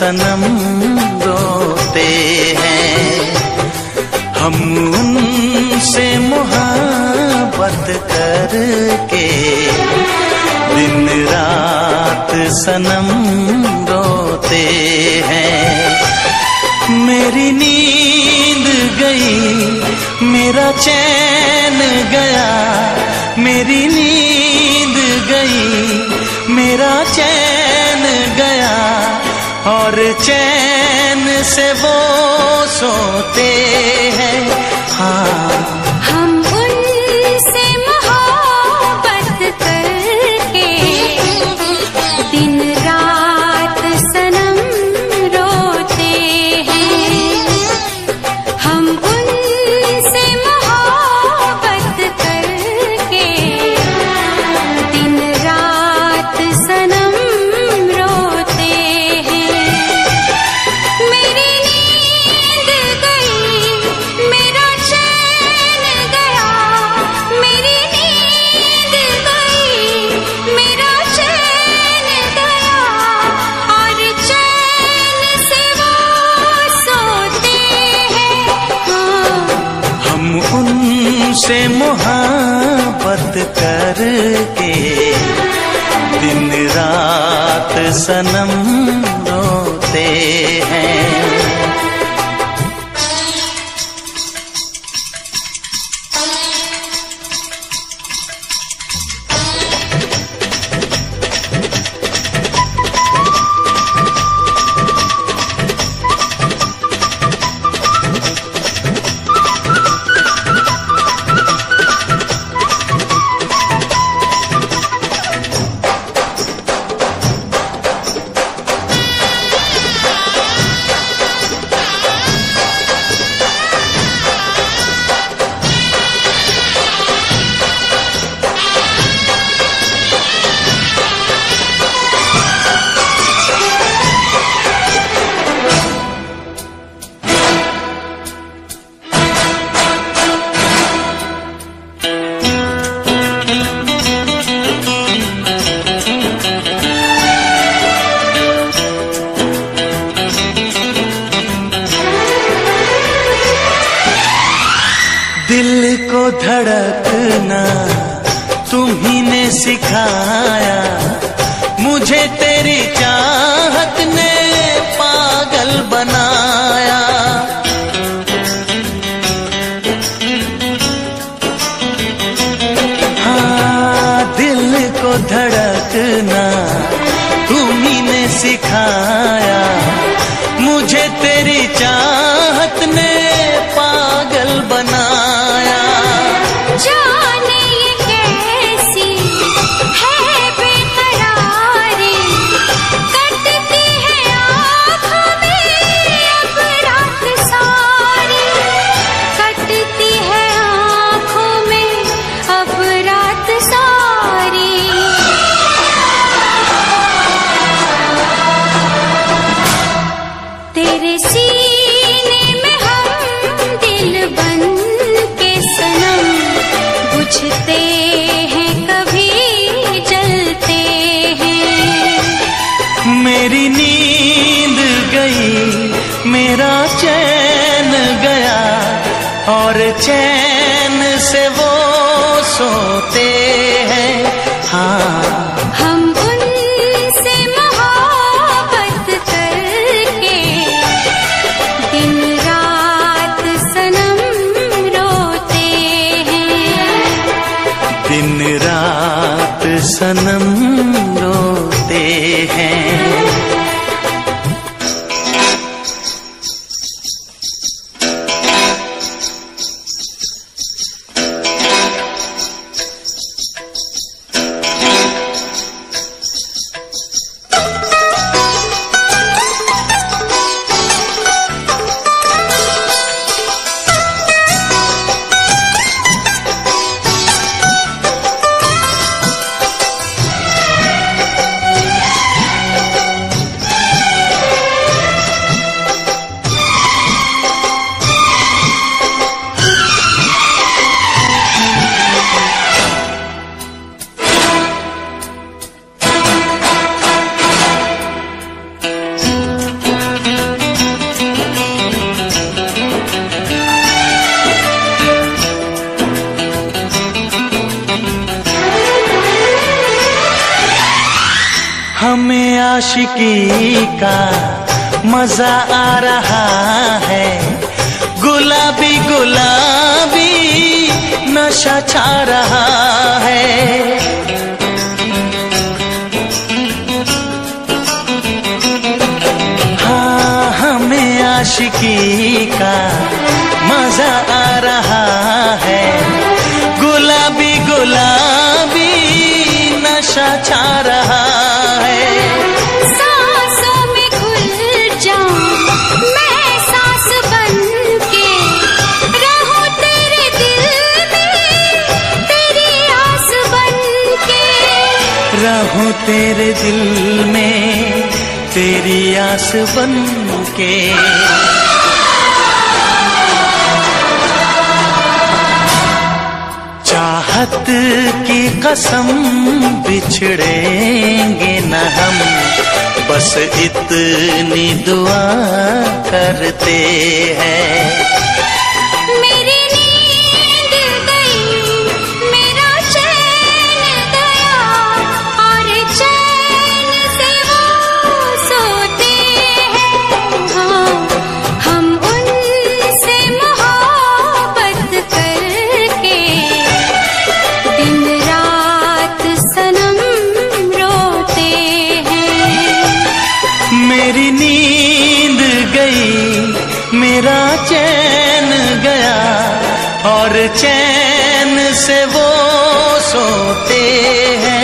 सनम रोते हैं। हम उनसे मोहब्बत करके दिन रात सनम रोते हैं। मेरी नींद गई, मेरा चैन गया, मेरी नींद गई, मेरा चैन गया, और चैन से वो सोते हैं। हाँ, हम उनसे मोहब्बत करके दिन रात सनम रोते हैं। हम उनसे मोहब्बत करके दिन रात सनम रोते हैं। मेरी नींद गई, मेरा चैन गया, मेरी नींद गई, मेरा चैन गया, और चैन से वो सोते हैं। हाँ, हम उनसे मोहब्बत करके दिन रात सनम रोते हैं। दिल को धड़कना तुम्ही ने सिखाया, मुझे तेरी चाहत ने पागल बनाया। हाँ, दिल को धड़कना तुम्ही ने सिखाया, मुझे तेरी चाहत ने पागल बनाया। जाने ये कैसी है बेकरारी, कटती है आँखों में अब रात सारी, कटती है आँखों में अब रात सारी। तेरे सीने में हम दिल बन के सनम बुझते हैं, कभी जलते हैं। मेरी नींद गई, मेरा चैन गया, और चैन से वो सोते हैं। हाँ, हम उनसे मोहब्बत करके दिन रात सनम रोते हैं। दिन रात सनम रोते हैं। आशिकी का मजा आ रहा है, गुलाबी गुलाबी नशा छा रहा है। हाँ, हमें आशिकी का मजा आ रहा है, गुलाबी गुलाबी नशा छा रहा है। सांसों में घुल जाऊं मैं सांस बनके, रहूं तेरे दिल में तेरी आस बनके, रहूं तेरे दिल में तेरी आस बनके। चाहत की कसम बिछड़ेंगे न हम, बस इतनी दुआ करते हैं। मेरी नींद गई, मेरा चैन गया, और चैन से वो सोते हैं। हाँ, हम उनसे मोहब्बत करके दिन रात सनम रोते हैं। मेरी नींद गई, मेरा चैन गया, और चैन से वो सोते हैं।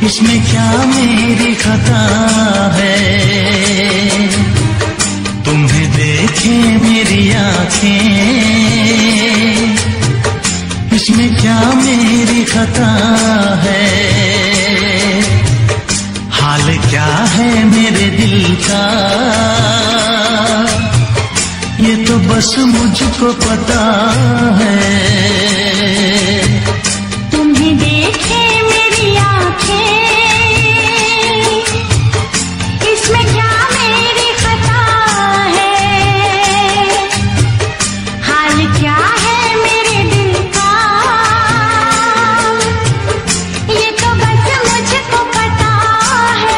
इसमें क्या मेरी खता है, तुम्हें देखे मेरी आँखें, इसमें क्या मेरी खता है। हाल क्या है मेरे दिल का, ये तो बस मुझको पता है। तुम्हें देखे मेरी आँखें, इसमें क्या मेरी खता है। हाल क्या है मेरे दिल का, ये तो बस मुझको पता है।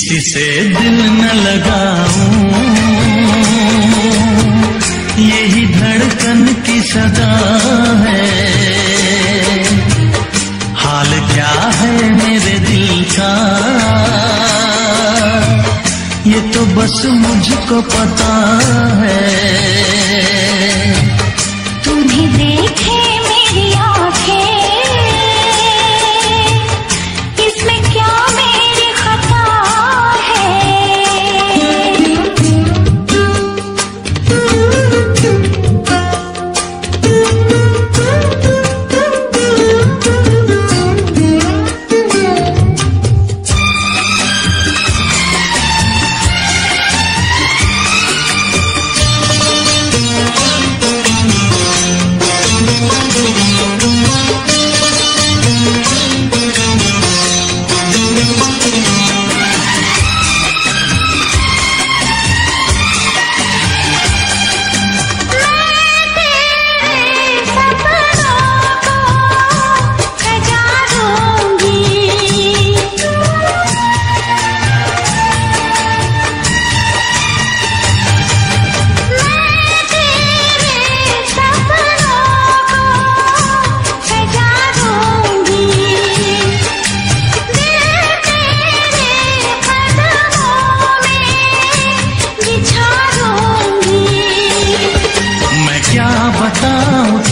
किसी से दिल न लगाऊं, यही धड़कन की सदा है। हाल क्या है मेरे दिल का, ये तो बस मुझको पता है। तुम्हें देखे मेरी आंखें, इसमें क्या मेरी खता है।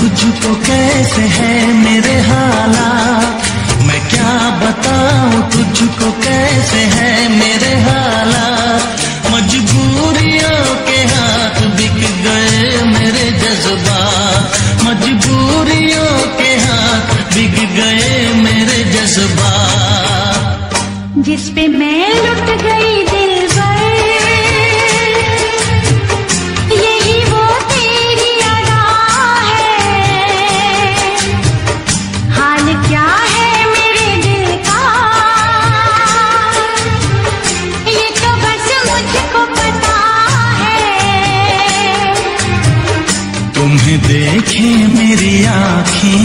तुझको कैसे है मेरे हालात, मैं क्या बताऊं तुझको कैसे है मेरे हालात। मजबूरियों के हाथ बिक गए मेरे जज्बात, मजबूरियों के हाथ बिक गए मेरे जज्बात। जिस पे मैं लुट गई दिल भर, यही वो तेरी अदा है। हाल क्या है मेरे दिल का, ये तो बस मुझको पता है। तुम्हें देखे मेरी आँखें,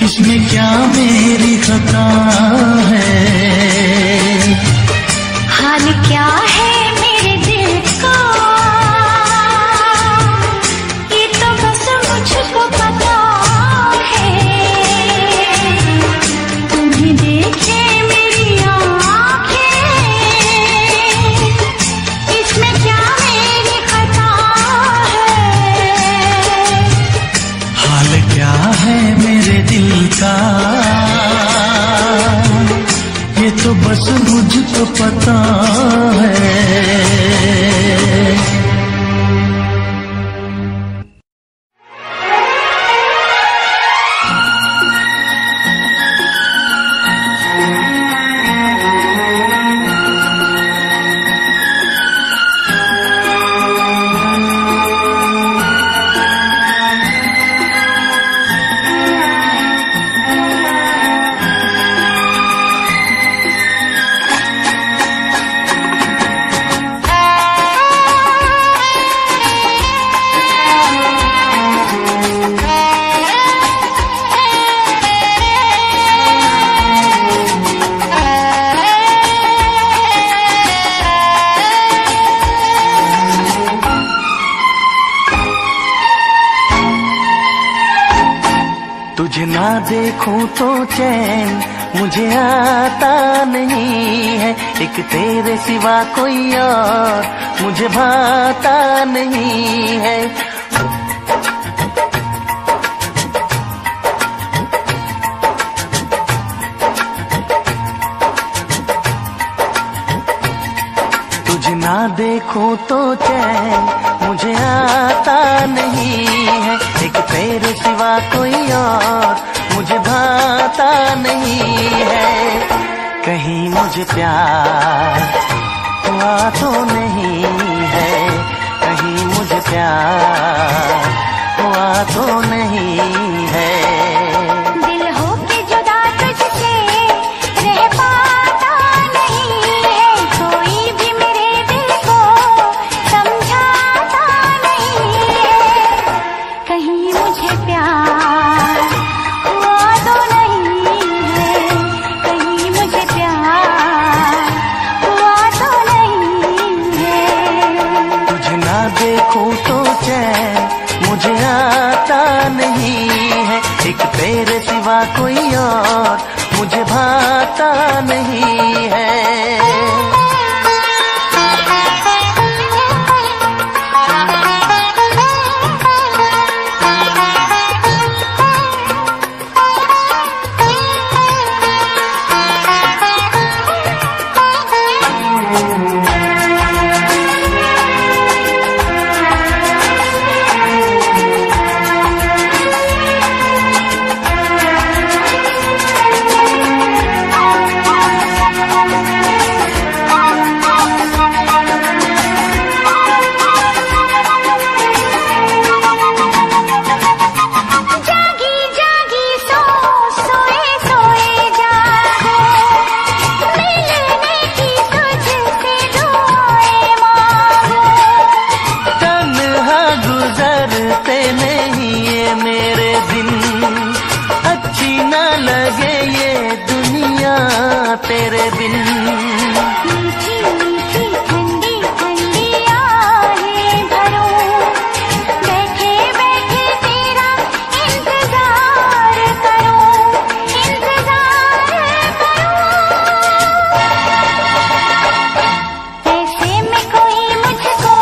इसमें क्या मेरी खता है। हाल क्या है मेरे दिल का, ये तो बस मुझको पता है। तुम्हें देखे मेरी आँखें, इसमें क्या मेरी खता है। हाल क्या है मेरे दिल का, ये तो बस मुझको पता है। तुझे ना देखूं तो चैन मुझे आता नहीं है, एक तेरे सिवा कोई और मुझे भाता नहीं है। तुझे ना देखूं तो चैन मुझे आता नहीं है, एक तेरे सिवा कोई और मुझे भाता नहीं है। कहीं मुझे प्यार हुआ तो नहीं है, कहीं मुझे प्यार हुआ तो नहीं है। दिल होके जुदा तुझसे रह पाता नहीं है, कोई भी मेरे दिल को समझाता नहीं है। कहीं मुझे प्यार हुआ तो नहीं है, कहीं मुझे प्यार तेरे सिवा कोई और मुझे भाता नहीं है। तेरे बिन मीठी मीठी ठंडी ठंडी आहें भरूं, बैठे बैठे तेरा इंतजार करूं, इंतजार करूं। ऐसे में कोई मुझको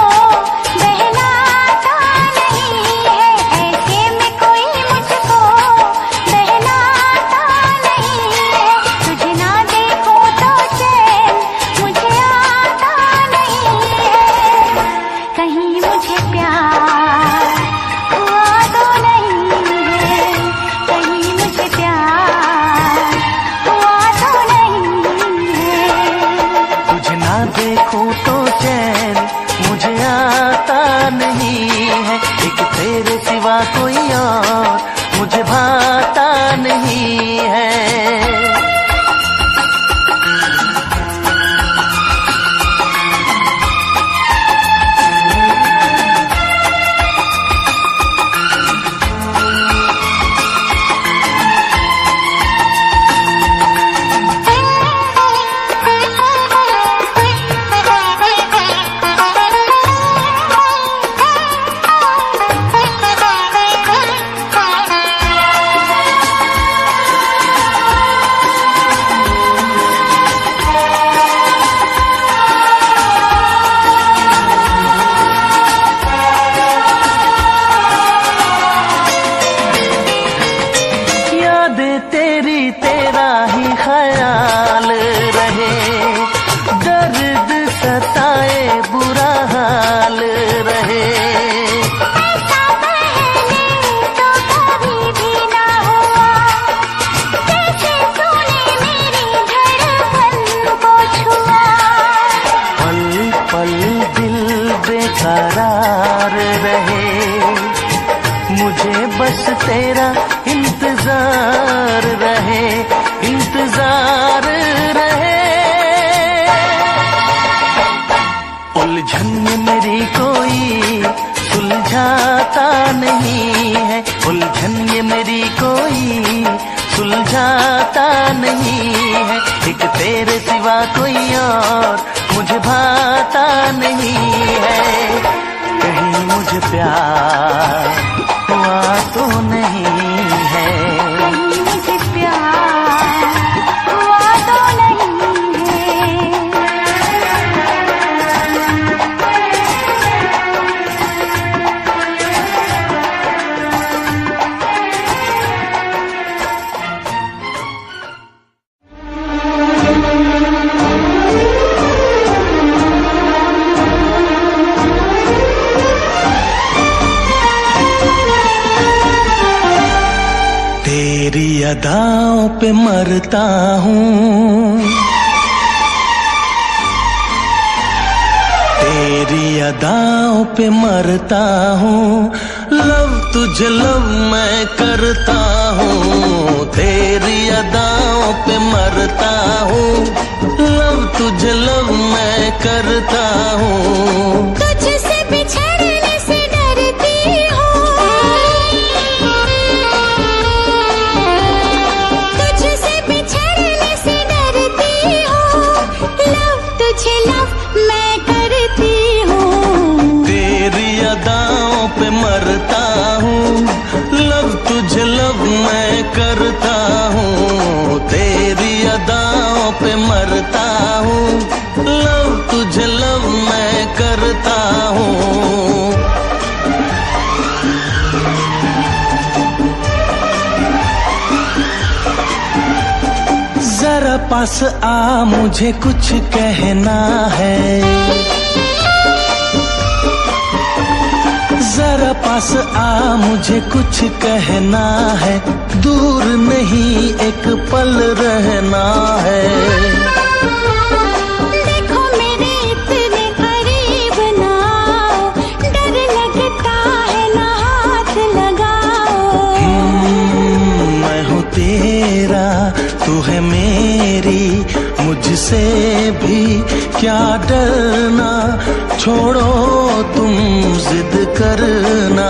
बहलाता नहीं है, ऐसे में कोई मुझको बहलाता नहीं है। तुझे ना देखूं तो चैन मुझे आता नहीं है, कहीं मुझे प्यार हुआ तो नहीं है, कहीं मुझे प्यार हुआ तो नहीं है। तुझे ना देखूं तो चैन मुझे आता नहीं है, एक तेरे सिवा कोई और मुझे भाता नहीं है। तेरी तेरा ही ख्याल रहे, दर्द सताए बुरा हाल रहे। ऐसा पहले तो कभी भी ना हुआ, कैसे तूने मेरी धड़कन को छुआ। पल पल दिल बेकरार रहे, मुझे बस तेरा इंतजार रहे, इंतजार रहे। उलझन में मेरी कोई सुलझाता नहीं है, उलझन ये मेरी कोई सुलझाता नहीं है, एक तेरे सिवा कोई और मुझे भाता नहीं है। कहीं मुझे प्यार हुआ तो नहीं है, कहीं मुझे प्यार हुआ तो नहीं है। तेरी अदाओं पे मरता हूँ, तेरी अदाओं पे मरता हूँ, लव तुझे लव मैं करता हूँ। तेरी अदाओं पे मरता हूँ, लव तुझे लव मैं करता हूँ। तुझसे बिछड़ने से डरती हूँ, तुझसे बिछड़ने से डरती हूँ, लव तुझे लव मैं करती हूँ। तेरी अदाओं पे मरता हूँ, लव तुझे लव मैं करता हूँ, तेरी अदाओं पे मरता हूँ। लव तुझे लव मैं करता हूँ। जरा पास आ, मुझे कुछ कहना है। जरा पास आ, मुझे कुछ कहना है। दूर नहीं एक पल रहना है। देखो मेरे इतने करीब ना आओ, डर लगता है ना हाथ लगाओ। मैं हूँ तेरा, तू है मेरी, मुझसे भी क्या डरना। छोड़ो तुम जिद करना,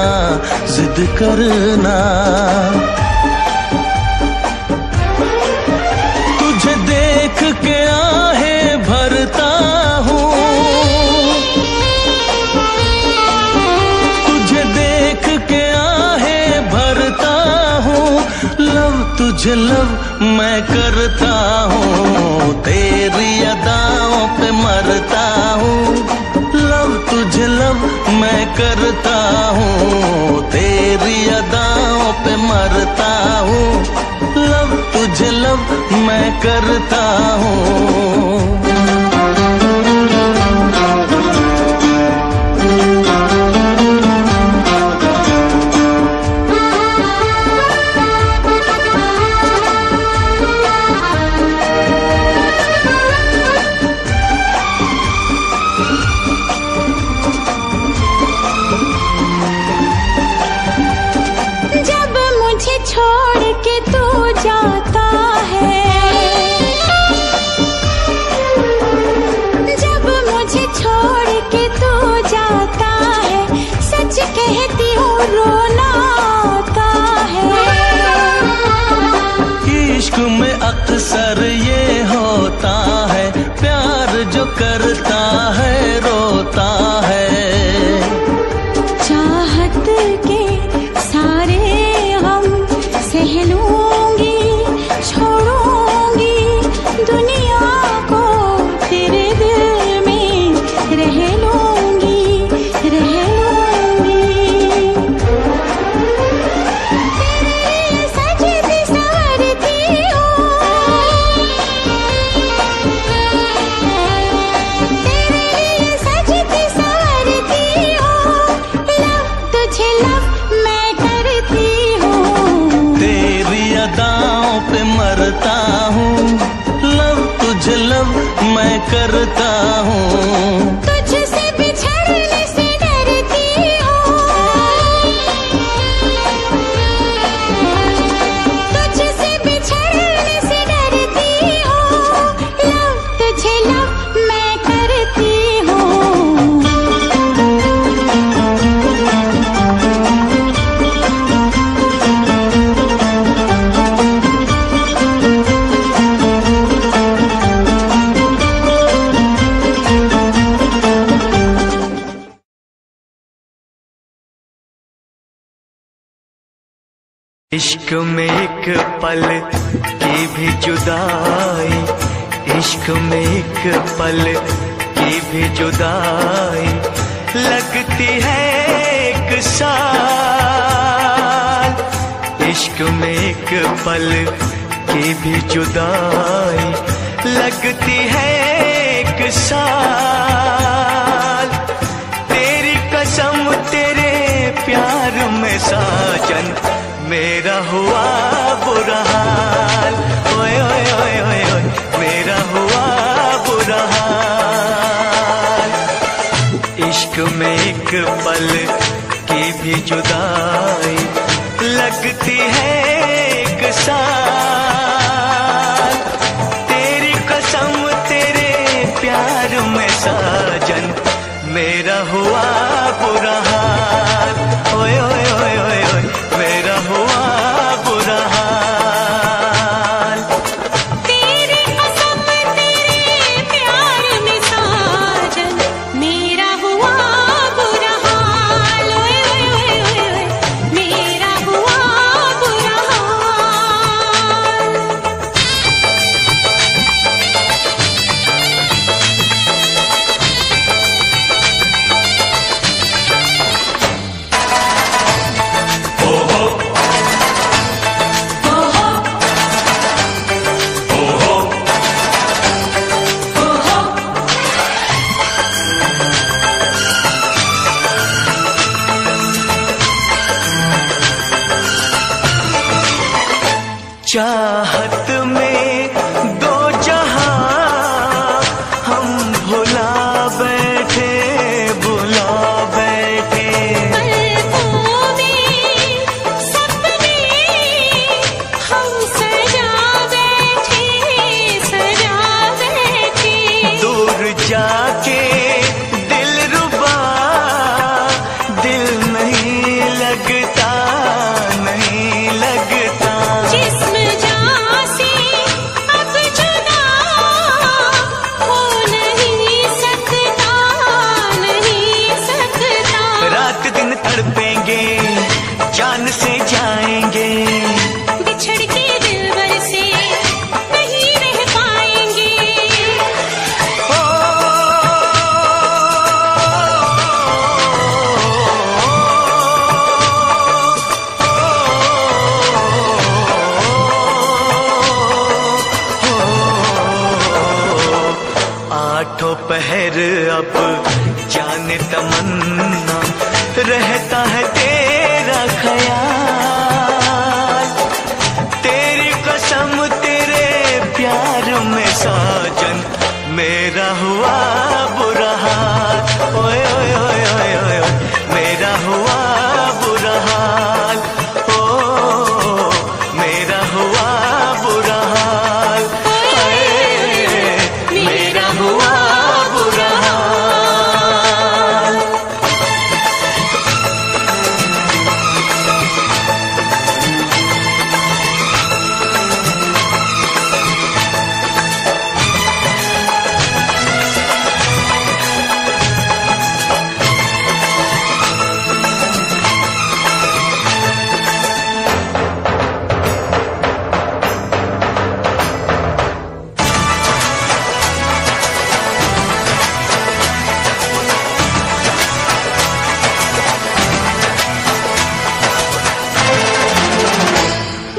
जिद करना। तुझे देख के आहें भरता हूँ, तुझे देख के आहें भरता हूँ। लव तुझे लव मैं करता हूँ, तेरी अदाओं पे मरता हूँ। लव तुझे लव मैं करता हूँ, तेरी अदाओं पे मरता हूँ। लव तुझे लव मैं करता हूँ। छोड़ के तू जाता है, जब मुझे छोड़ के तू जाता है, सच कहती हूँ रोना आता है। इश्क में अक्सर ये होता है, प्यार जो करता है रोता है। चाहत के सारे सह लूंगी, छोड़ूंगी दुनिया को, तेरे दिल में रह लूंगी, रह लूंगी। तेरे लिए सजती संवरती हूँ, तेरे लिए सजती संवरती हूँ। लव तुझे लव मैं करती हूँ, तेरी अदाओं पे मरता हूँ। लव तुझे लव मैं करता हूँ। तुझसे बिछड़ने से डरती हूँ, तुझसे बिछड़ने से डरती हूँ। लव तुझे लव मैं करती हूँ। इश्क में एक पल की भी जुदाई, इश्क में एक पल की भी जुदाई लगती है एक साल। इश्क में एक पल की भी जुदाई लगती है एक साल। तेरी कसम तेरे प्यार में साजन मेरा हुआ बुरा हाल। ओए ओए ओए ओए ओए मेरा हुआ बुरा हाल। इश्क में एक पल की भी जुदाई लगती है एक साल। तेरी कसम तेरे प्यार में साजन मेरा हुआ बुरा हाल। ओए ओए ओए ओए ओए मेरा हुआ बुरा हाल। तेरी कसम तेरे प्यार में साजन मेरा हुआ बुरा हाल। ओए ओए ओए ओए मेरा हुआ बुरा हाल। चाहत में दो जहां हम भुला बैठे, भुला बैठे। पलकों में सपने हम सजा बैठे, सजा बैठे। दूर जाके दिलरुबा दिल नहीं लगता, नहीं लगता। जिस्म जान से अब जुदा हो नहीं सकता, नहीं सकता। रात दिन तड़पेंगे, जान से जाएंगे, बिछड़ के दिलबर से नहीं रह पाएंगे। ओ, आठों पहर अब जाने तमन्ना रहता है तेरा ख्याल। तेरी कसम तेरे प्यार में साजन मेरा हुआ बुरा हाल। ओए ओए ओए ओए ओए ओए, मेरा हुआ बुरा हाल। ओ मेरा हुआ बुरा हाल। हाय, मेरा हुआ बुरा हाल।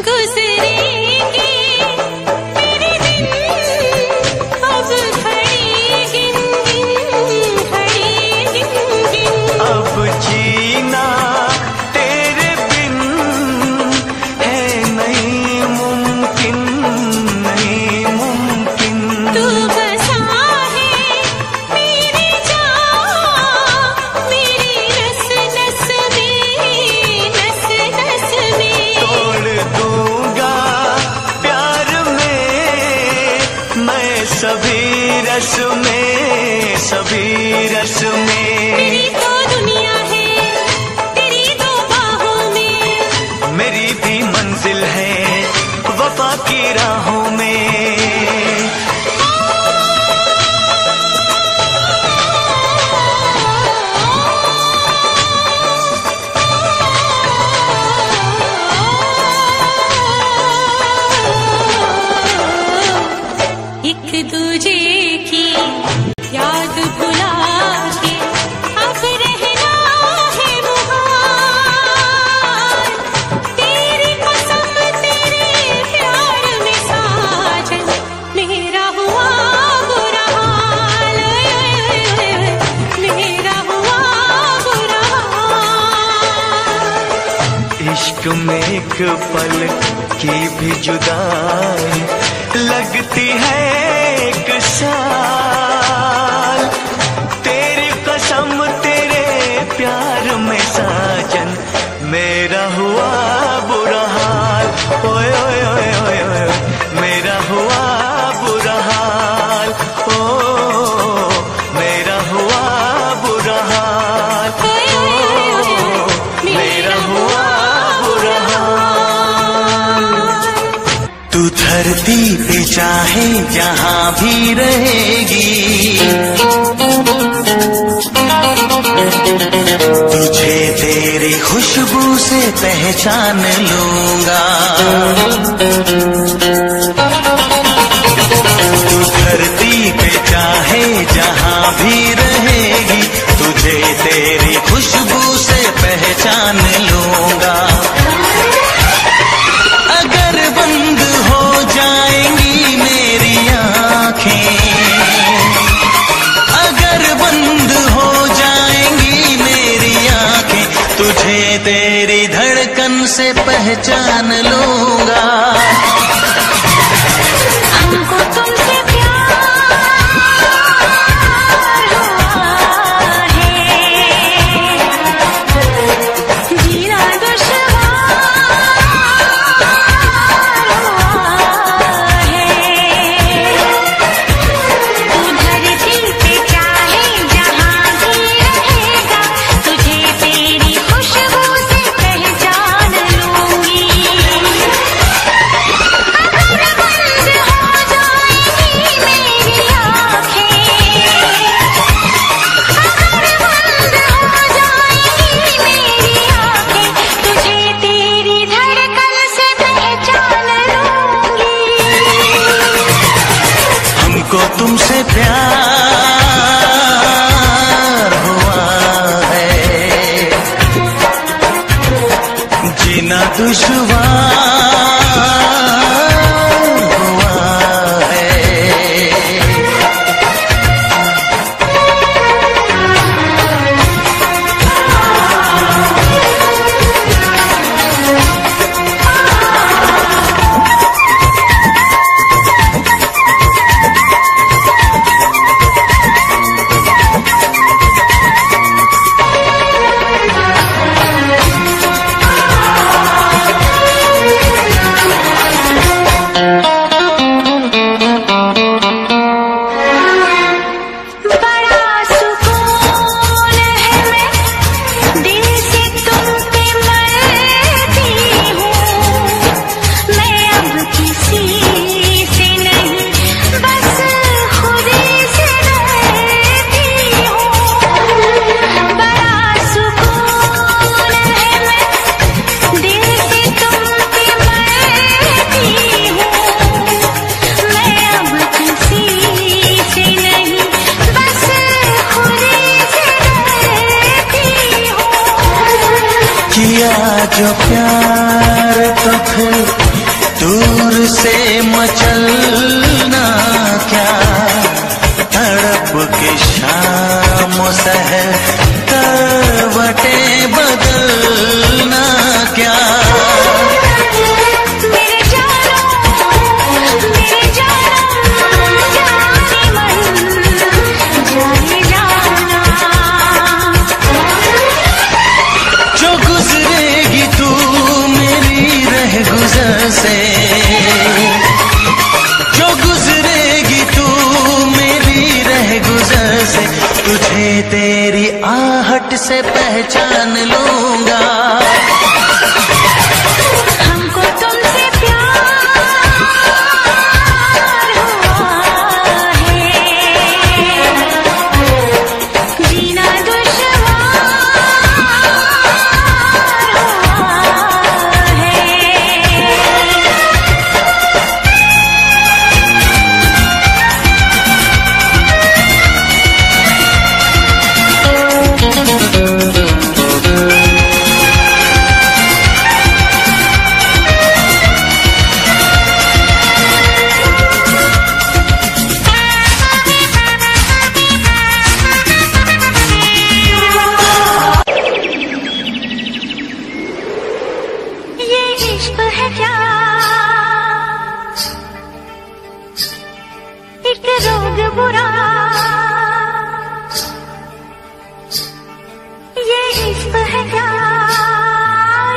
गुजरेंगे मेरे दिन अब घड़ी गिन गिन, घड़ी गिन गिन। अब जीना तेरे बिन है नहीं मुमकिन, नहीं मुमकिन। तू बसा है मेरी जान, मेरी नस नस में, नस नस में। तोड़ दूंगा प्यार में मैं सभी रस में, सभी रस में। मेरी तो दुनिया है तेरी दो बाहों में। मेरी भी मंजिल है वफा की राहों में। एक दूजे की याद भुला के अब रहना है मुहाल। तेरी कसम तेरे प्यार में साजन मेरा हुआ बुरा हाल। मेरा हुआ बुरा हाल। इश्क में एक पल की भी जुदाई लगती है एक साल। तेरी कसम तेरे प्यार में साजन मेरा हुआ बुरा हाल। ओए ओए ओए ओए ओए, मेरा हुआ बुरा हाल। ओ मेरा हुआ बुरा हाल। ओ मेरा हुआ बुरा हाल। तू धरती पे चाहे जहां भी रहेगी, तुझे तेरी खुशबू से पहचान लूंगा। तू धरती पे चाहे जहां भी रहेगी, तुझे तेरी खुशबू से पहचान लूंगा। अगर बंद हो जाएंगी मेरी आँखें, अगर बंद हो जाएंगी मेरी आँखें, तुझे तेरी धड़कन से पहचान लूंगा। दुश्वार हुआ है। जो प्यार तो फिर दूर से मचलना क्या, तड़प के शाम सहर करवटें बदलना क्या। जो गुजरेगी तू मेरी रह गुजर से, तुझे तेरी आहट से पहचान लूंगा। हमको तुमसे प्यार हुआ है, जीना दुश्वार हुआ है। इश्क है क्या एक रोग बुरा, ये इश्क है क्या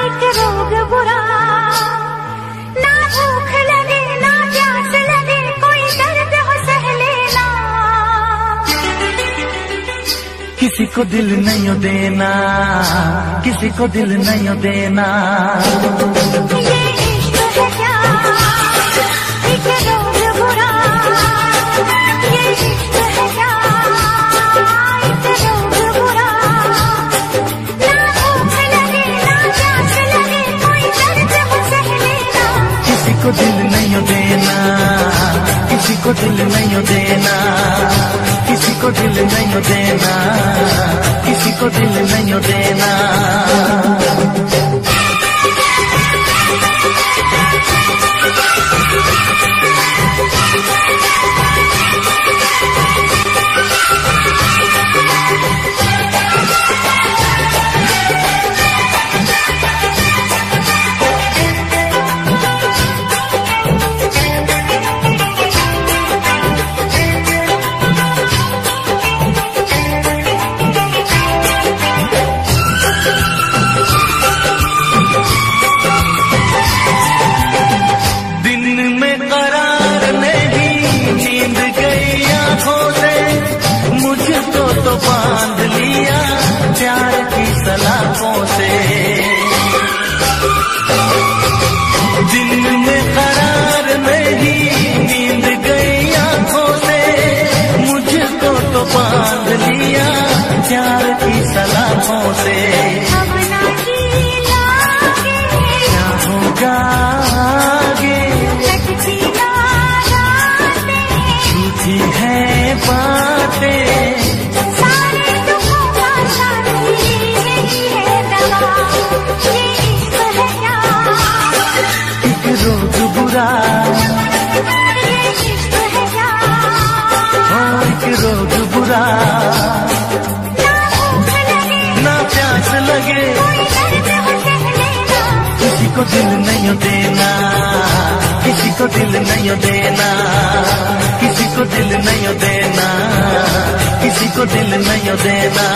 एक रोग बुरा। ना भूख लगे ना प्यास लगे, कोई दर्द हो सह लेना। किसी को दिल नहीं देना, किसी को दिल नहीं देना। ये इश्क है क्या एक रोग बुरा, ये इश्क है क्या एक रोग बुरा। ना भूख लगे ना प्यास लगे, कोई दर्द हो सह लेना। किसी को दिल नहीं देना, किसी को दिल नहीं देना, किसी को दिल नहीं देना, किसी को दिल नहीं देना। रोग बुरा, ये इश्क है क्या? एक रोग बुरा, ना भूख लगे ना प्यास लगे, कोई दर्द हो सह लेना, किसी को दिल नहीं देना, किसी को दिल नहीं देना, किसी को दिल नहीं देना, किसी को दिल नहीं देना।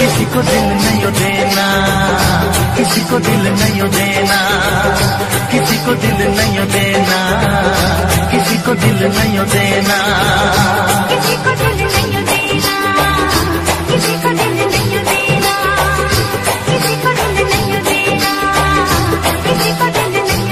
किसी को दिल नहीं देना, किसी को दिल नहीं देना, किसी को दिल नहीं देना, किसी को दिल नहीं देना, किसी को दिल नहीं देना, किसी को दिल नहीं देना, किसी को दिल नहीं देना, किसी को दिल नहीं देना।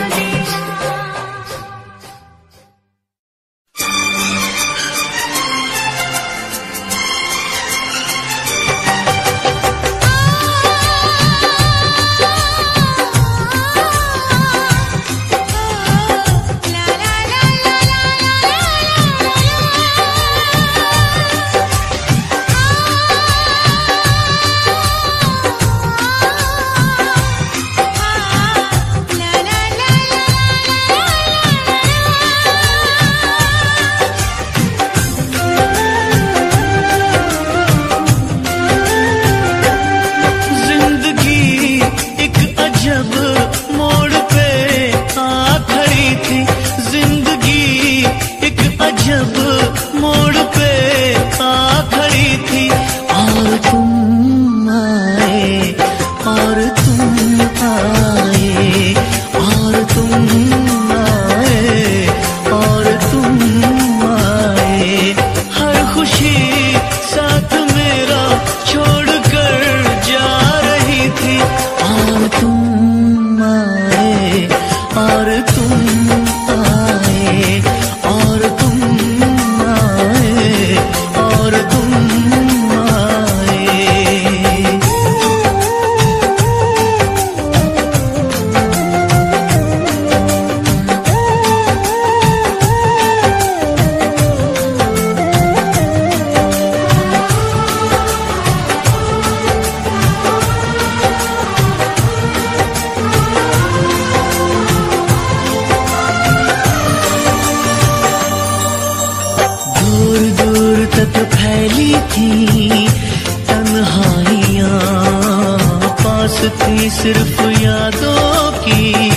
थी सिर्फ यादों की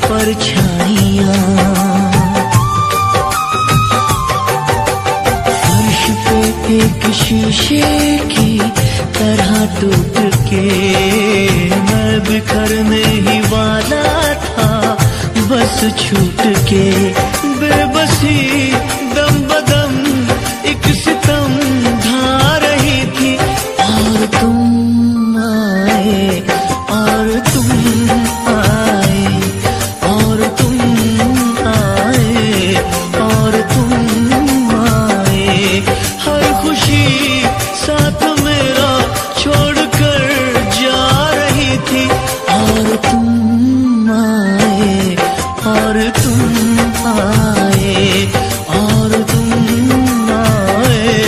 परछाइयाँ, फर्श पे एक शीशे की तरह टूट के मैं बिखरने ही वाला था, बस छूट के बेबसी दम बदम एक सितम ढा रही थी। और तुम आए और तुम आए और तुम आए और तुम आए, हर खुशी साथ मेरा छोड़कर जा रही थी। और तुम आए और तुम आए और तुम आए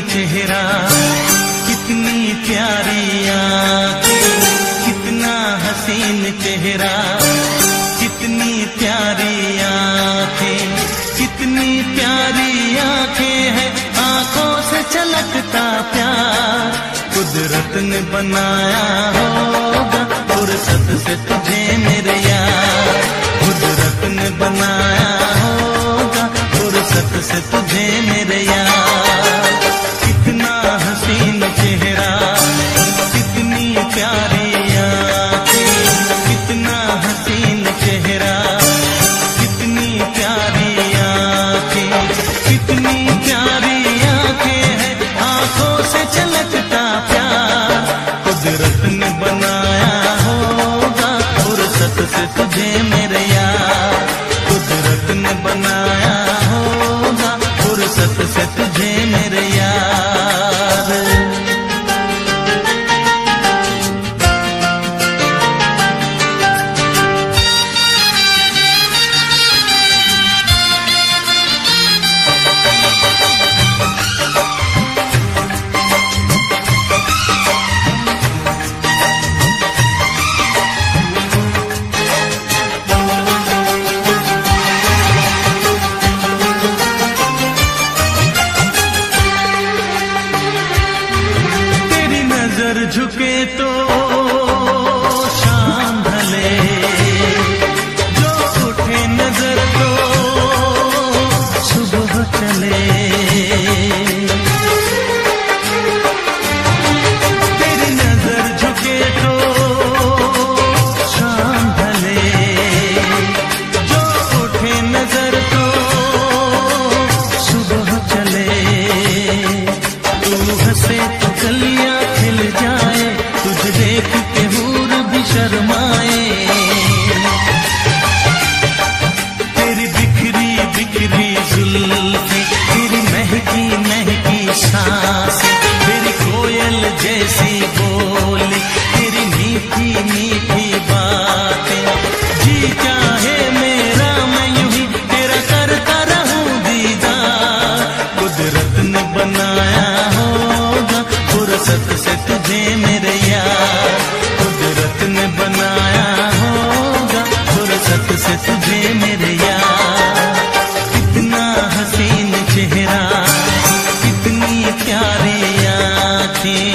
चेहरा, कितनी प्यारी आँखें, कितना हसीन चेहरा, कितनी प्यारी आँखें, कितनी प्यारी आँखें हैं, आँखों से छलकता प्यार कुदरत ने बनाया होगा, फुर्सत से तुझे मेरे यार, कुदरत ने बनाया होगा, फुर्सत से तुझे मेरे यार। कितना हसीन चेहरा, कितनी प्यारी आँखें, कितना हसीन चेहरा, कितनी प्यारी आँखें, कितनी प्यारी आँखें हैं, आँखों से छलकता प्यार कुदरत ने बनाया होगा, फुर्सत से तुझे मेरे यार, कुदरत ने बनाया होगा, फुर्सत से तुझे मेरे यार। झुके तो शाम ढले, जो उठे नजर तो सुबह चले, तेरी नजर झुके तो शाम ढले, जो उठे नजर तो सुबह चले, तू हंसे तो गलियां खिल जाए, तुझे देख के हूर भी शर्माए, तेरी बिखरी बिखरी जुल्फें, तेरी महकी महकी सांसें, तेरी कोयल जैसी बोली, तेरी मीठी मीठी बातें, जी चाहे मेरा मैं यूं ही तेरा करता रहूं दीदार, कुदरत ने बनाया होगा, फुर्सत से तुझे मेरे यार, कुदरत ने बनाया होगा, फुर्सत से तुझे मेरे यार। कितना हसीन चेहरा, कितनी प्यारी आँखें,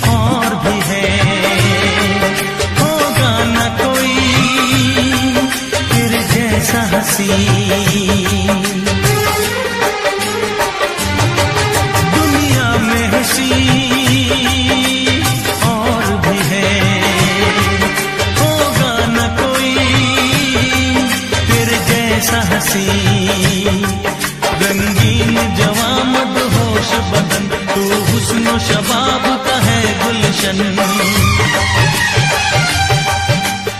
और भी है, होगा न कोई तेरे जैसा हंसी, दुनिया में हंसी और भी है, होगा न कोई तेरे जैसा हंसी, रंगीन जवां मदहोश बदन, तू हुस्न शबाब का है गुलशन,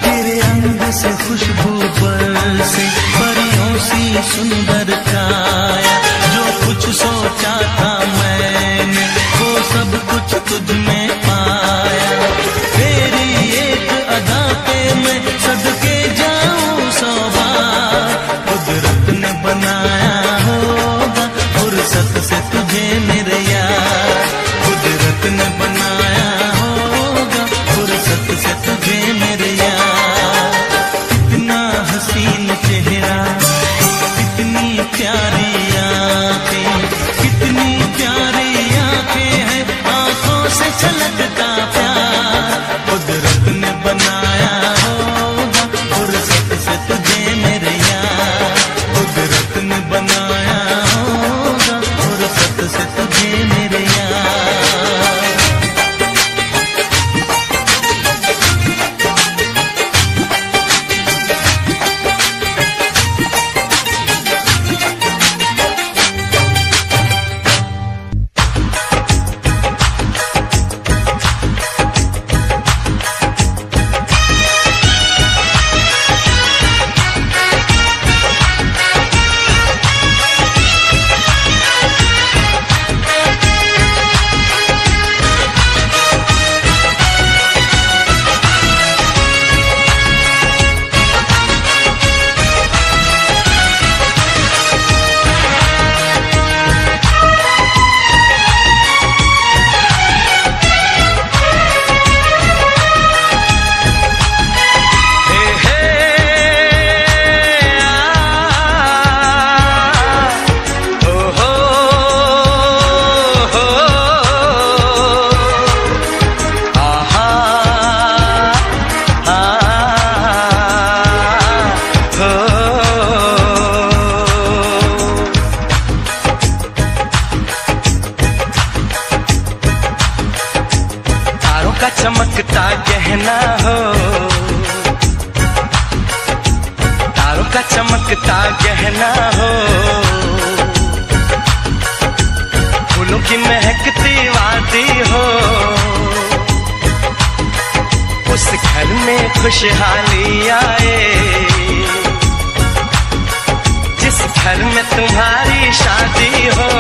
तेरे अंग से खुशबू बरसे, परियों सी सुंदर काया, जो कुछ सोचा था मैंने वो सब कुछ तुझ में पाया, तेरी एक अदा पे मैं सदके जाऊं 100 बार, कुदरत ने बनाया होगा, फुर्सत से तुझे मेरे यार, कुदरत ने बनाया होगा, फुर्सत से तुझे मेरे यार। कितना हसीन चेहरा, कितनी प्यारी का चमकता गहना हो, तारों का चमकता गहना हो, फूलों की महकती वादी हो, उस घर में खुशहाली आए जिस घर में तुम्हारी शादी हो।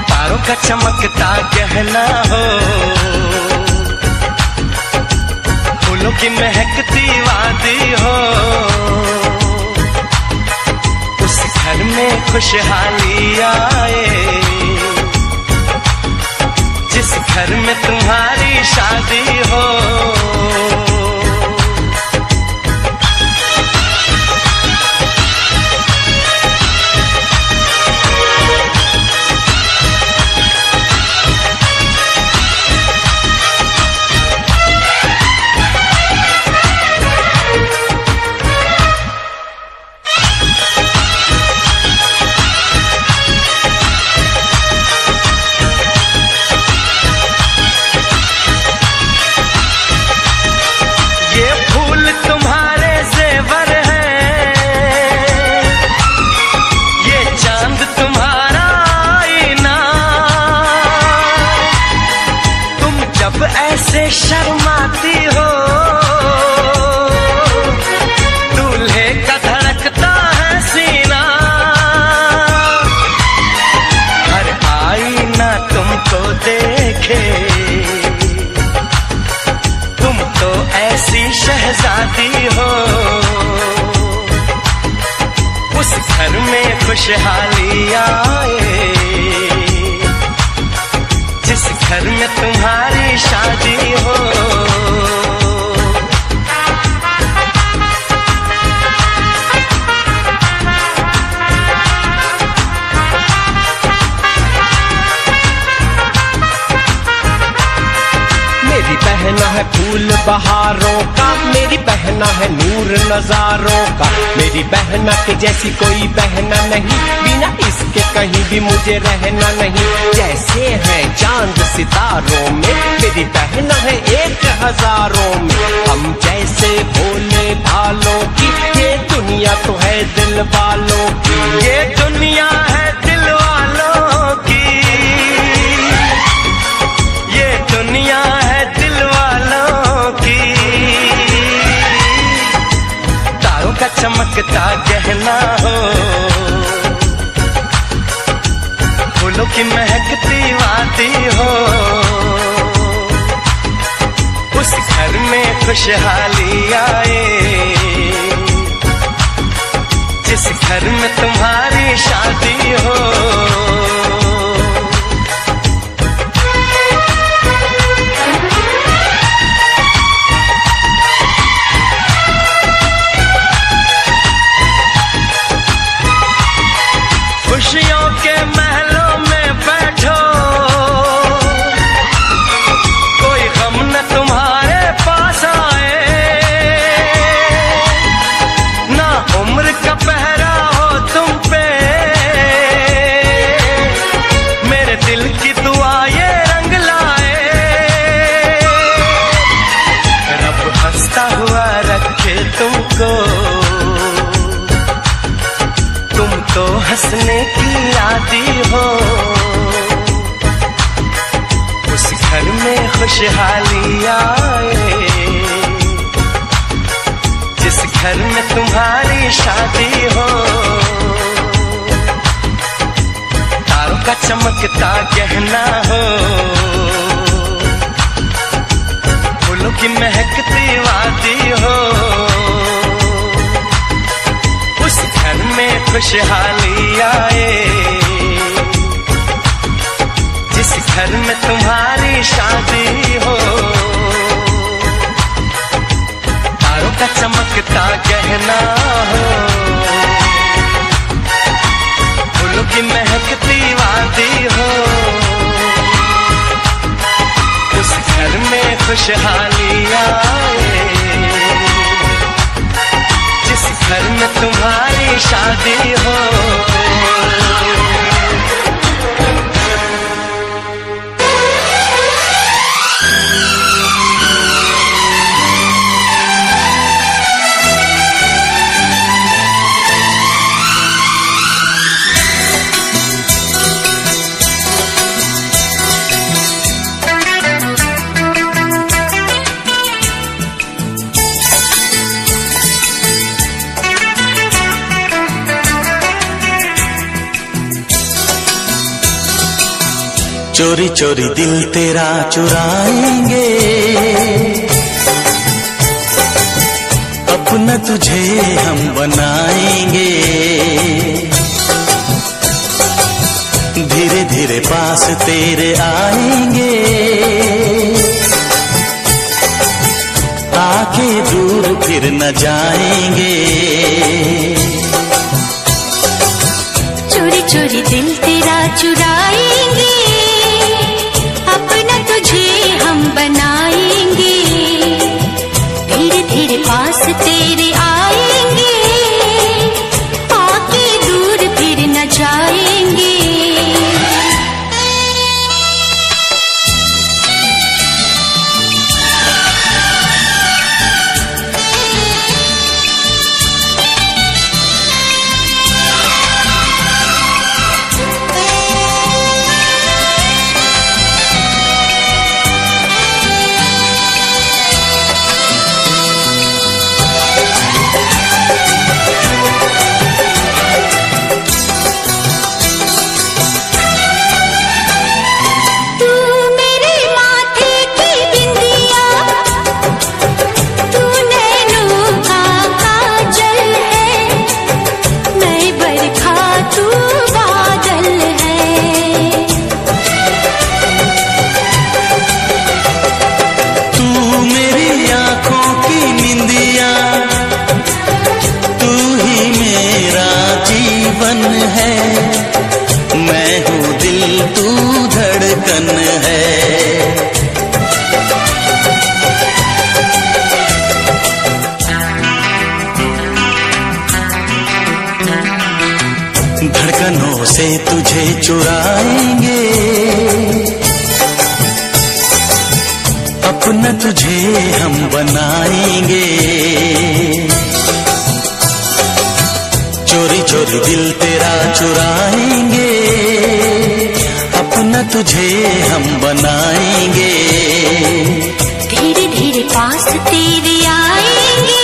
तारों का चमकता गहना हो, फूलों की महकती वादी हो, उस घर में खुशहाली आए जिस घर में तुम्हारी शादी हो। ऐसे शर्माती हो, दूल्हे का धड़कता है सीना, हर आईना तुमको देखे, तुम तो ऐसी शहजादी हो। उस घर में खुशहाली आए जिस घर में तुम्हारी शादी हो। मेरी बहना है फूल बहारों का, मेरी बहना है नूर नजारों का, मेरी बहना के जैसी कोई बहना नहीं, बिना इसके कहीं भी मुझे रहना नहीं। जैसे है चांद सितारों में, मेरी बहना है 1000 में, हम जैसे भोले भालों की, ये दुनिया तो है दिल वालों की, ये दुनिया है दिल वालों की, ये दुनिया है दिल वालों की। तारों का चमकता गहना हो, फूलों की महकती वादी हो, उस घर में खुशहाली आए जिस घर में तुम्हारी शादी हो। खुशियों के महलों में बैठो, कोई गम न तुम्हारे पास आए, ना उम्र का पहरा हो तुम पे, मेरे दिल की दुआ ये रंग लाए, रब हंसता हुआ रखे तुमको, तुम तो हंसने की आदी हो। उस घर में खुशहाली आए जिस घर में तुम्हारी शादी हो। तारों का चमकता गहना हो, फूलों की महकती वादी हो, उस घर में खुशहाली आए जिस घर में तुम्हारी शादी हो। तारों का चमकता गहना हो, फूलों की महकती वादी हो, उस घर में खुशहाली आए जिस घर में तुम्हारी शादी हो। चोरी चोरी दिल तेरा चुराएंगे, अपना तुझे हम बनाएंगे। धीरे धीरे पास तेरे आएंगे, आके दूर फिर न जाएंगे। चोरी चोरी दिल तेरा चुराएंगे, अपना तुझे हम बनाएंगे। धीरे धीरे पास तेरे आएंगे, आके दूर फिर न जाएंगे। धड़कनों से तुझे चुराएंगे, अपना तुझे हम बनाएंगे। चोरी चोरी दिल तेरा चुराएंगे, अपना तुझे हम बनाएंगे। धीरे धीरे पास तेरे आएंगे,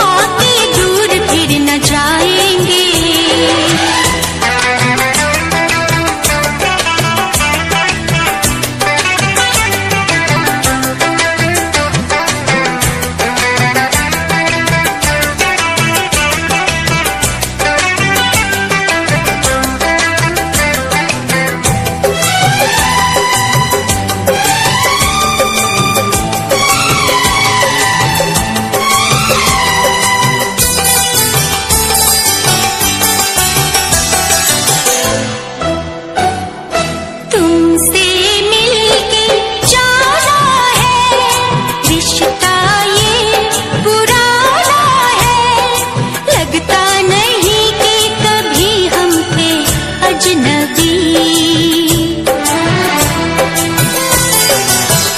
आके दूर फिर न जाएंगे।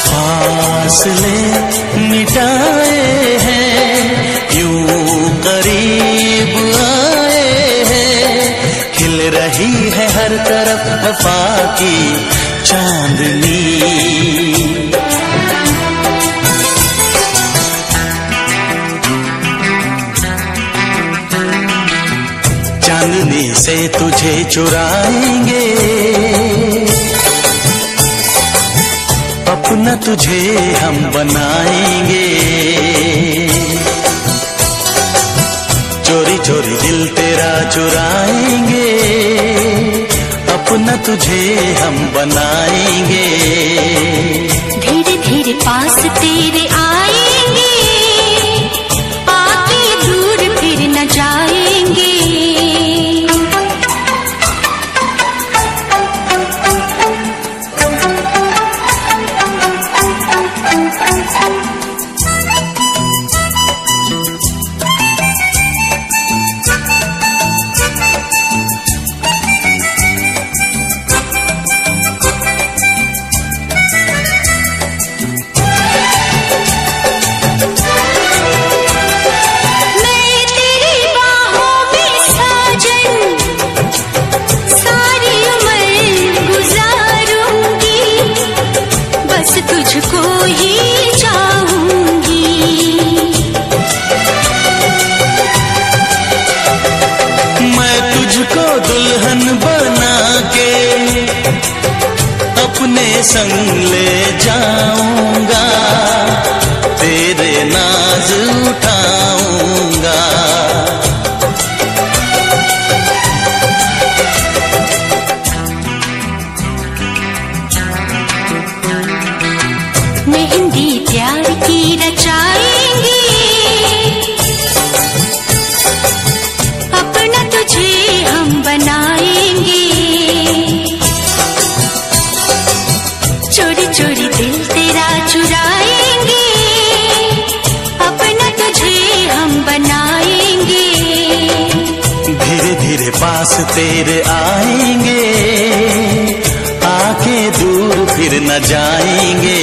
फासले मिटाए हैं, यूं करीब आए हैं। खिल रही है हर तरफ वफा की चांदनी। चांदनी से तुझे चुराएंगे, अपना तुझे हम बनाएंगे। चोरी चोरी दिल तेरा चुराएंगे, अपना तुझे हम बनाएंगे। धीरे धीरे पास तेरे आएंगे, आके दूर फिर न जाएंगे। संग ले जाऊंगा, तेरे नाज उठाऊंगा। मेहंदी प्यार की रचाएंगे, अपना तुझे हम बनाएंगे। चोरी चोरी दिल तेरा चुराएंगे, अपना तुझे हम बनाएंगे। धीरे धीरे पास तेरे आएंगे, आके दूर फिर न जाएंगे।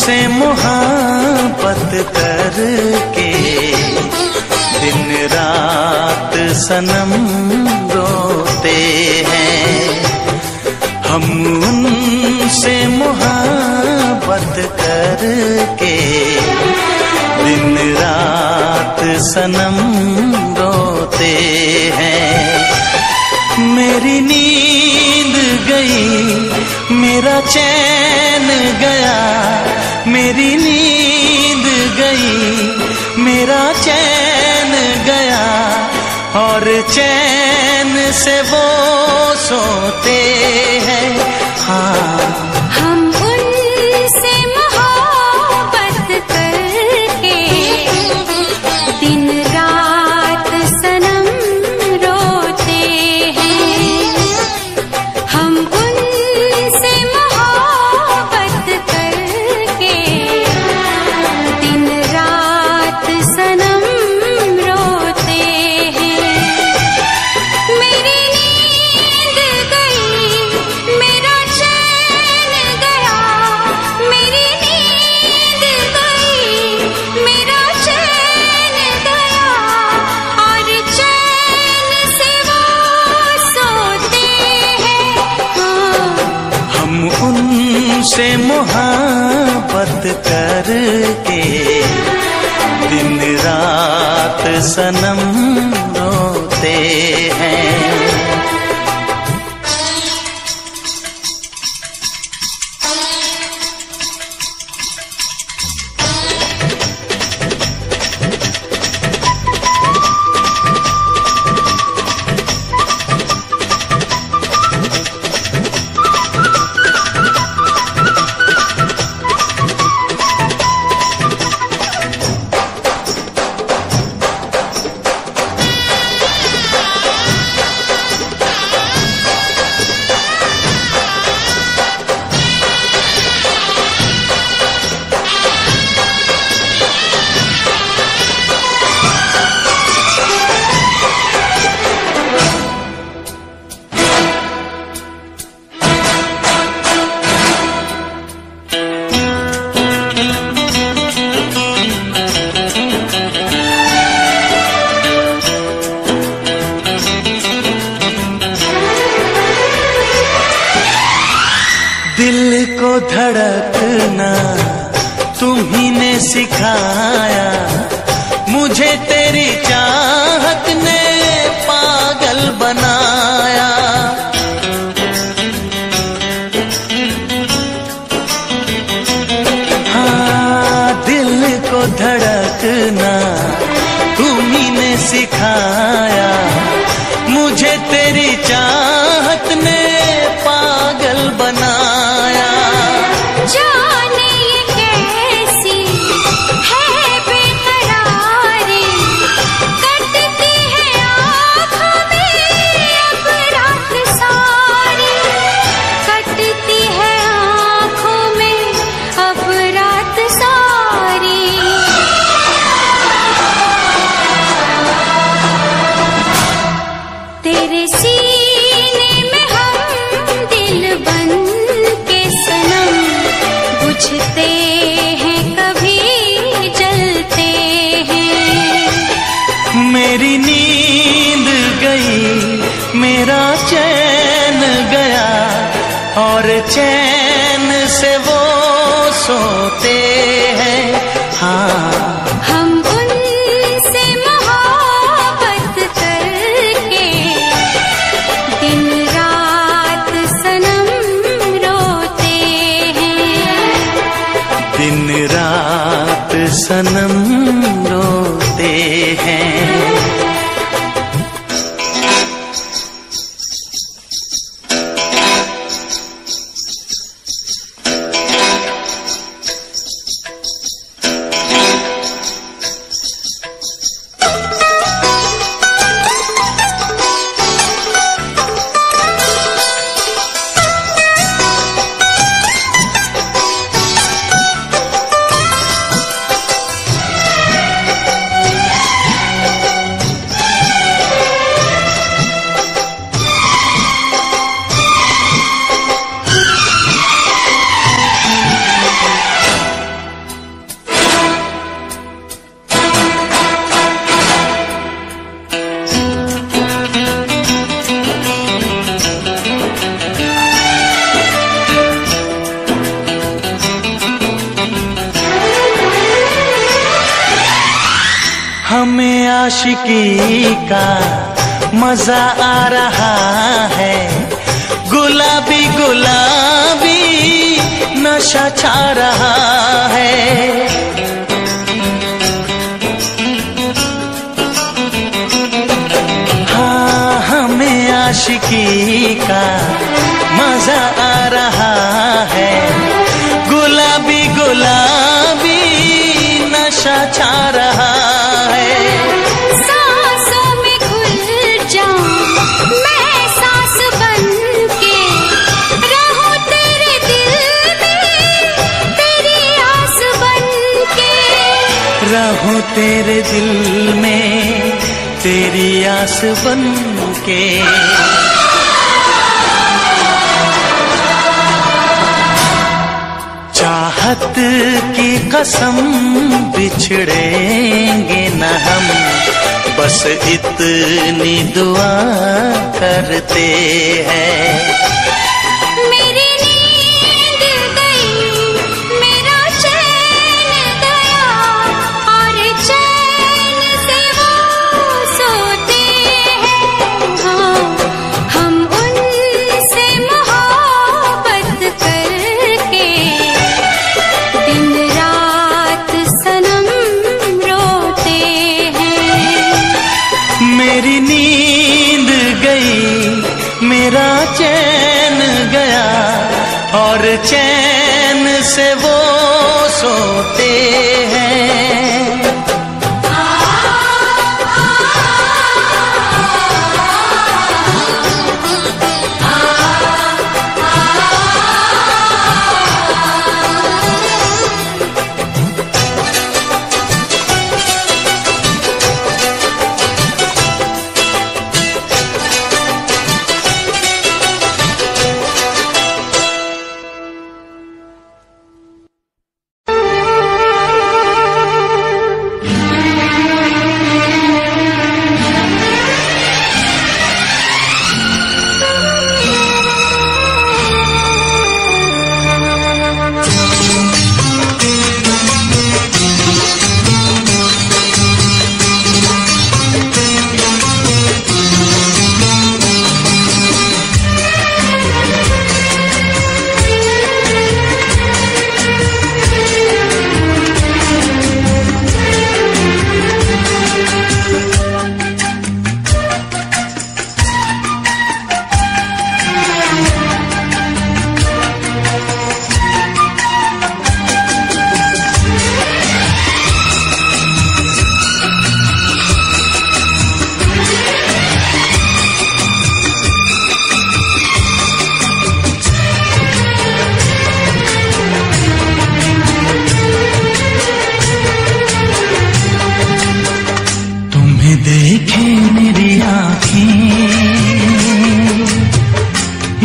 तुमसे मोहब्बत करके दिन रात सनम रोते हैं। हम उनसे मोहब्बत करके दिन रात सनम रोते हैं। मेरी नींद गई, मेरा चैन गया, मेरी नींद गई, मेरा चैन गया, और चैन से वो सोते हैं। हाँ, हम उनसे मोहब्बत करके दिन रात सनम रोते हैं। हम उनसे मोहब्बत करके दिन रात सनम रोते हैं। मेरी नींद गई, मेरा चैन गया, मेरी नींद गई, मेरा चैन गया, और चैन से वो सोते हैं। हाँ, हम उनसे मोहब्बत करके दिन रात सनम रोते हैं। दिल को धड़कना तुम्ही ने सिखाया, मुझे तेरी चाहत ने पागल बनाया। हाँ, दिल को धड़कना तुम्ही ने सिखाया, मुझे तेरी चाहत ने पागल बनाया। जाने ये कैसी है बेकरारी, कटती है आँखों में अब रात सारी, कटती है आँखों में अब रात सारी। तेरे सीने में हम दिल बन के सनम बुझते हैं, कभी जलते हैं। मेरी नींद गई, मेरा चैन गया, और चैन से वो सोते हैं। हाँ, हम उनसे मोहब्बत करके दिन रात सनम रोते हैं। दिन रात सनम रोते हैं। हमें आशिकी का मजा आ रहा है, गुलाबी गुलाबी नशा छा रहा है। हाँ, हमें आशिकी का मजा आ रहा है, गुलाबी गुलाबी नशा छा रहा है। सांसों में घुल जाऊं मैं सांस बनके, रहूं तेरे दिल में तेरी आस बनके, रहूं तेरे दिल में तेरी आस बनके। चाहत की कसम बिछड़ेंगे न हम, बस इतनी दुआ करते हैं। मेरी नींद गई मेरा चैन गया, और चैन से वो सोते हैं। हाँ, हम उनसे मोहब्बत करके दिन रात सनम रोते हैं। मेरी नींद गई मेरा चैन गया, और चैन से वो सोते हैं।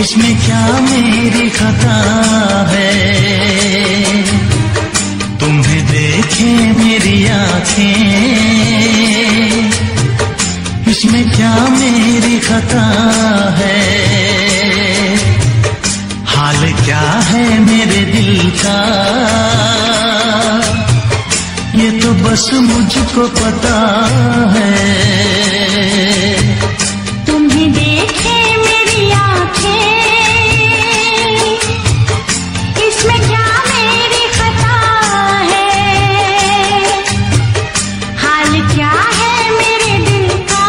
इसमें क्या मेरी खता है, तुम्हें देखे मेरी आँखें, इसमें क्या मेरी खता है। हाल क्या है मेरे दिल का, ये तो बस मुझको पता है। तुम्हें देखे मेरी आँखें, इसमें क्या मेरी खता है। हाल क्या है मेरे दिल का,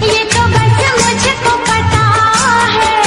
ये तो बस मुझको पता है।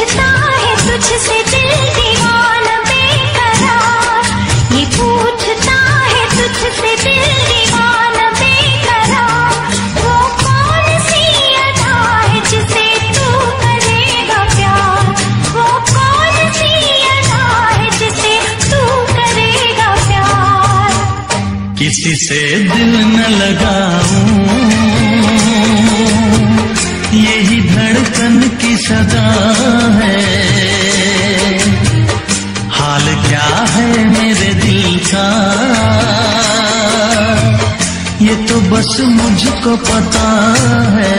पूछता है तुझसे दिल दीवाना बेकरार, ये पूछता है तुझसे दिल दीवाना बेकरार। वो कौन सी अदा है जिसे तू करेगा प्यार, वो कौन सी अदा है जिसे तू करेगा प्यार। किसी से दिल न लगाऊं, यही धड़कन की सदा है। हाल क्या है मेरे दिल का, ये तो बस मुझको पता है।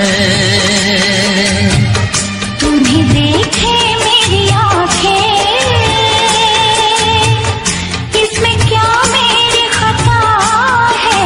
तुम्हें देखे मेरी आंखें, इसमें क्या मेरी खता है।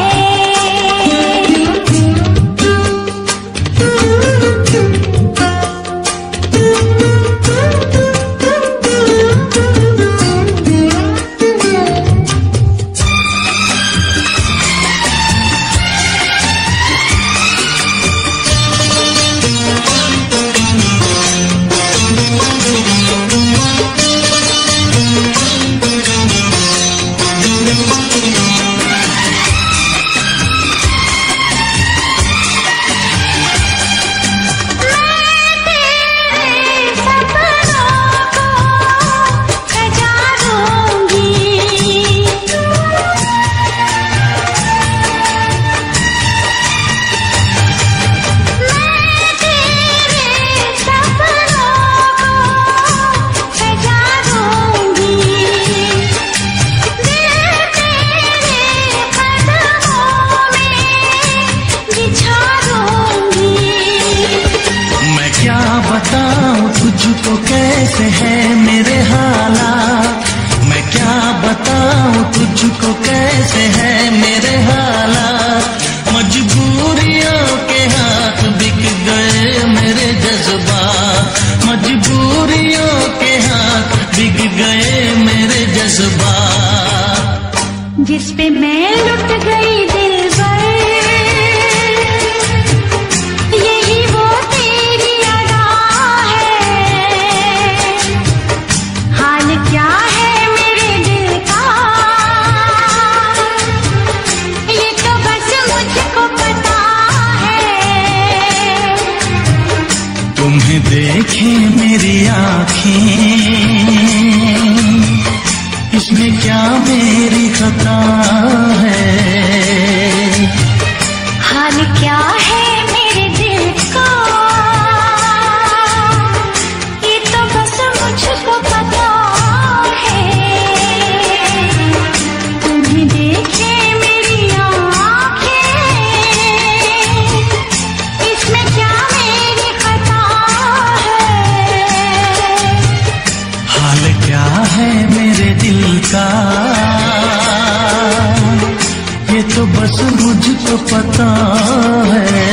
बताऊं तुझको कैसे है मेरे हालात, मैं क्या बताऊं तुझको कैसे है मेरे हालात। मजबूरियों के हाथ बिक गए मेरे जज्बात, मजबूरियों के हाथ बिक गए मेरे जज्बात। जिस पे मैं लुट गई दिल भर, यही वो तेरी अदा है। हाल क्या है मेरे दिल का, ये तो बस मुझको पता है। तुम्हें देखे मेरी आँखें, इसमें क्या मेरी खता है। हाल क्या है मेरे दिल का, ये तो बस मुझको पता है। तुम्हें देखे मेरी आँखें, इसमें क्या मेरी खता है। हाल क्या है मेरे दिल का, ये तो बस मुझको पता है।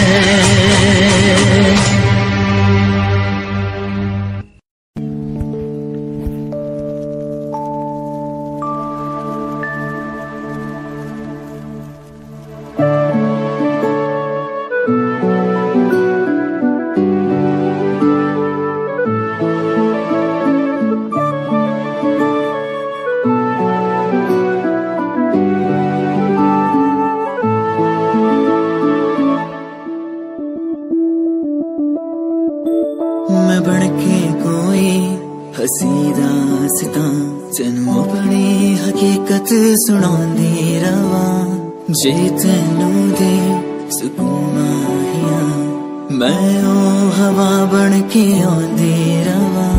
मैं बनके कोई हसी दास्तां तेनू अपनी हकीकत सुनांदी रवां। जे तेनू दे सुकून आहिया, मैं ओ हवा बनके आंदी रवां।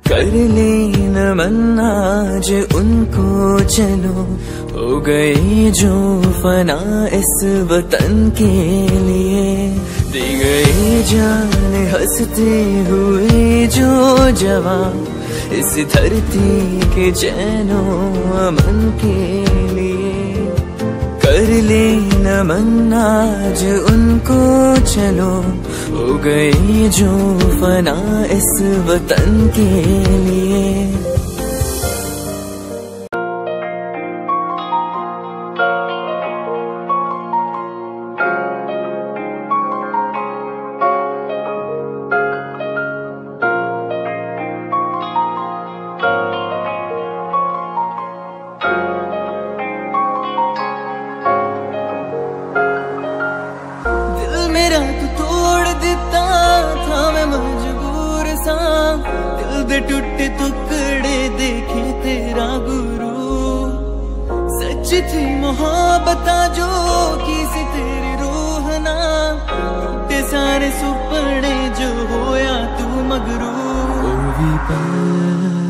कर ले नमन आज उनको चलो, हो गए जो फना इस वतन के लिए। दी गई जान हंसते हुए जो जवान, इस धरती के चैनो अमन के लिए। कर ले नमन आज उनको चलो, हो गई जो फना इस वतन के लिए। मेरा तू तोड़ दिता था मैं मजबूर सा, दिल दे टूटे टुकड़े देखे तेरा गुरु। सच थी मोहब्बत जो किसी तेरी रूह ना, टूटे सारे सुपने जो होया तू मगरू। ओ भी पल